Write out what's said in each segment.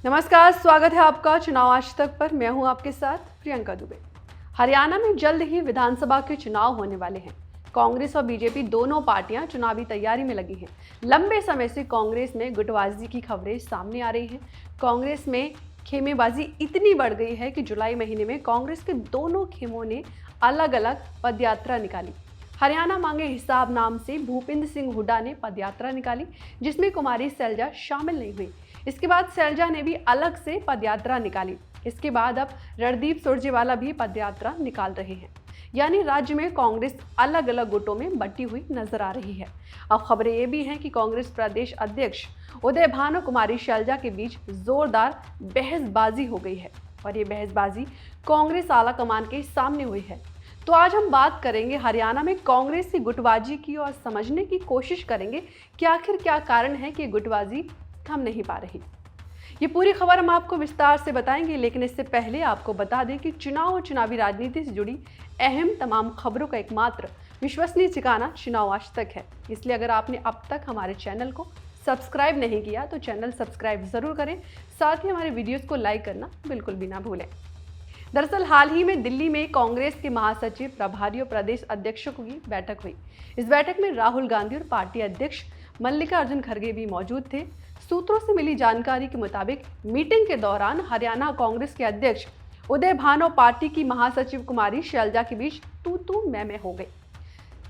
नमस्कार, स्वागत है आपका चुनाव आज तक पर। मैं हूं आपके साथ प्रियंका दुबे। हरियाणा में जल्द ही विधानसभा के चुनाव होने वाले हैं। कांग्रेस और बीजेपी दोनों पार्टियां चुनावी तैयारी में लगी हैं। लंबे समय से कांग्रेस में गुटबाजी की खबरें सामने आ रही हैं। कांग्रेस में खेमेबाजी इतनी बढ़ गई है कि जुलाई महीने में कांग्रेस के दोनों खेमों ने अलग अलग पदयात्रा निकाली। हरियाणा मांगे हिसाब नाम से भूपेंद्र सिंह हुड्डा ने पदयात्रा निकाली, जिसमें कुमारी शैलजा शामिल नहीं हुई। इसके बाद शैलजा ने भी अलग से पदयात्रा निकाली। इसके बाद अब रणदीप सुरजेवाला भी पदयात्रा निकाल रहे हैं। यानी राज्य में कांग्रेस अलग अलग गुटों में बंटी हुई नजर आ रही है। अब खबरें ये भी हैं कि कांग्रेस प्रदेश अध्यक्ष उदय भान और कुमारी शैलजा के बीच जोरदार बहसबाजी हो गई है और ये बहसबाजी कांग्रेस आला कमान के सामने हुई है। तो आज हम बात करेंगे हरियाणा में कांग्रेस की गुटबाजी की और समझने की कोशिश करेंगे कि आखिर क्या कारण है कि गुटबाजी थम नहीं पा रही। ये पूरी खबर हम आपको विस्तार से बताएंगे, लेकिन इससे पहले आपको बता दें कि चुनाव और चुनावी राजनीति से जुड़ी अहम तमाम खबरों का एकमात्र विश्वसनीय ठिकाना चुनाव आज तक है। इसलिए अगर आपने अब तक हमारे चैनल को सब्सक्राइब नहीं किया तो चैनल सब्सक्राइब जरूर करें, साथ ही हमारे वीडियोस को लाइक करना बिल्कुल भी ना भूलें। दरअसल हाल ही में दिल्ली में कांग्रेस के महासचिव, प्रभारी और प्रदेश अध्यक्षों की बैठक हुई। इस बैठक में राहुल गांधी और पार्टी अध्यक्ष मल्लिकार्जुन खड़गे भी मौजूद थे। सूत्रों से मिली जानकारी के मुताबिक मीटिंग के दौरान हरियाणा कांग्रेस के अध्यक्ष उदय भान और पार्टी की महासचिव कुमारी शैलजा के बीच तू मैं हो गई।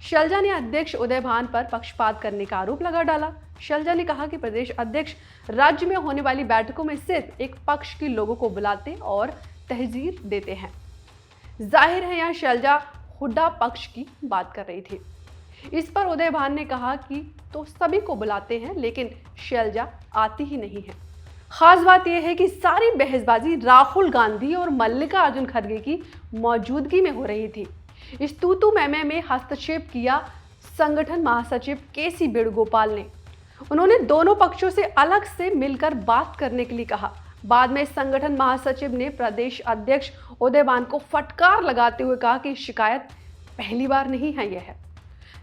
शैलजा ने अध्यक्ष उदय भान पर पक्षपात करने का आरोप लगा डाला। शैलजा ने कहा कि प्रदेश अध्यक्ष राज्य में होने वाली बैठकों में सिर्फ एक पक्ष के लोगों को बुलाते और तहजीर देते हैं। जाहिर है यहाँ शैलजा हुड्डा पक्ष की बात कर रही थी। इस पर उदय भान ने कहा कि तो सभी को बुलाते हैं, लेकिन शैलजा आती ही नहीं है। खास बात यह है कि सारी बहसबाजी राहुल गांधी और मल्लिकार्जुन खड़गे की मौजूदगी में हो रही थी। इस तू मैं में हस्तक्षेप किया संगठन महासचिव केसी वेणुगोपाल ने। उन्होंने दोनों पक्षों से अलग से मिलकर बात करने के लिए कहा। बाद में संगठन महासचिव ने प्रदेश अध्यक्ष उदय भान को फटकार लगाते हुए कहा कि शिकायत पहली बार नहीं है। यह है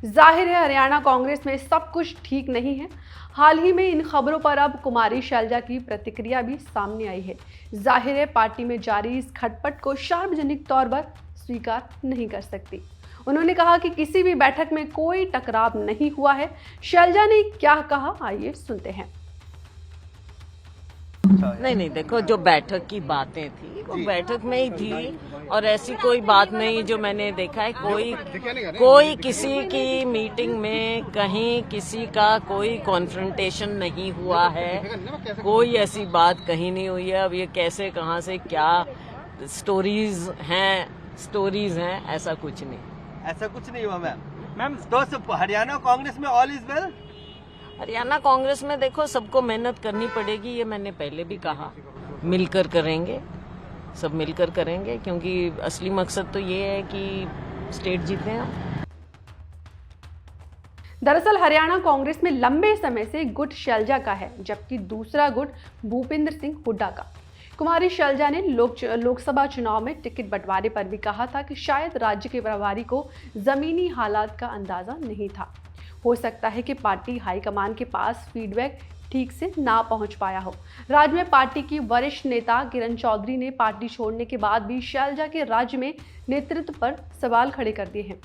जाहिर है हरियाणा कांग्रेस में सब कुछ ठीक नहीं है। हाल ही में इन खबरों पर अब कुमारी शैलजा की प्रतिक्रिया भी सामने आई है। जाहिर है पार्टी में जारी इस खटपट को सार्वजनिक तौर पर स्वीकार नहीं कर सकती। उन्होंने कहा कि किसी भी बैठक में कोई टकराव नहीं हुआ है। शैलजा ने क्या कहा, आइए सुनते हैं। नहीं, देखो जो बैठक की बातें थी वो बैठक में ही थी और ऐसी कोई बात नहीं जो मैंने देखा है। कोई किसी की मीटिंग में कहीं किसी का कोई कॉन्फ्रंटेशन नहीं हुआ है, कोई ऐसी बात कहीं नहीं हुई है। अब ये कैसे कहाँ से क्या स्टोरीज हैं, ऐसा कुछ नहीं हुआ मैम। तो हरियाणा कांग्रेस में all is well. Haryana Congress में देखो सबको मेहनत करनी पड़ेगी, ये मैंने पहले भी कहा। मिलकर करेंगे, सब मिलकर करेंगे, क्योंकि असली मकसद तो ये है कि स्टेट जीते हम। दरअसल हरियाणा कांग्रेस में लंबे समय से गुट शैलजा का है, जबकि दूसरा गुट भूपेंद्र सिंह हुड्डा का। कुमारी शैलजा ने लोकसभा चुनाव में टिकट बंटवारे पर भी कहा था कि शायद राज्य के प्रभारी को जमीनी हालात का अंदाजा नहीं था। हो सकता है कि पार्टी हाईकमान के पास फीडबैक ठीक से ना पहुंच पाया हो। राज्य में पार्टी की वरिष्ठ नेता किरण चौधरी ने पार्टी छोड़ने के बाद भी शैलजा के राज्य में नेतृत्व पर सवाल खड़े कर दिए हैं।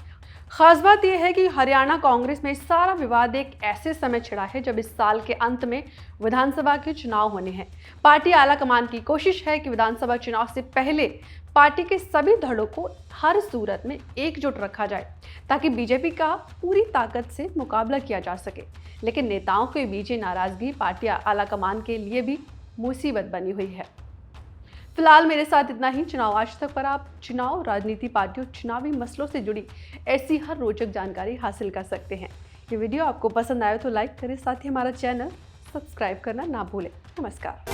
खास बात यह है कि हरियाणा कांग्रेस में सारा विवाद एक ऐसे समय छिड़ा है जब इस साल के अंत में विधानसभा के चुनाव होने हैं। पार्टी आलाकमान की कोशिश है कि विधानसभा चुनाव से पहले पार्टी के सभी धड़ों को हर सूरत में एकजुट रखा जाए, ताकि बीजेपी का पूरी ताकत से मुकाबला किया जा सके। लेकिन नेताओं के बीच नाराजगी पार्टी आलाकमान के लिए भी मुसीबत बनी हुई है। फिलहाल मेरे साथ इतना ही। चुनाव आज तक पर आप चुनाव, राजनीति, पार्टियों, चुनावी मसलों से जुड़ी ऐसी हर रोचक जानकारी हासिल कर सकते हैं। ये वीडियो आपको पसंद आए तो लाइक करें, साथ ही हमारा चैनल सब्सक्राइब करना ना भूलें। नमस्कार।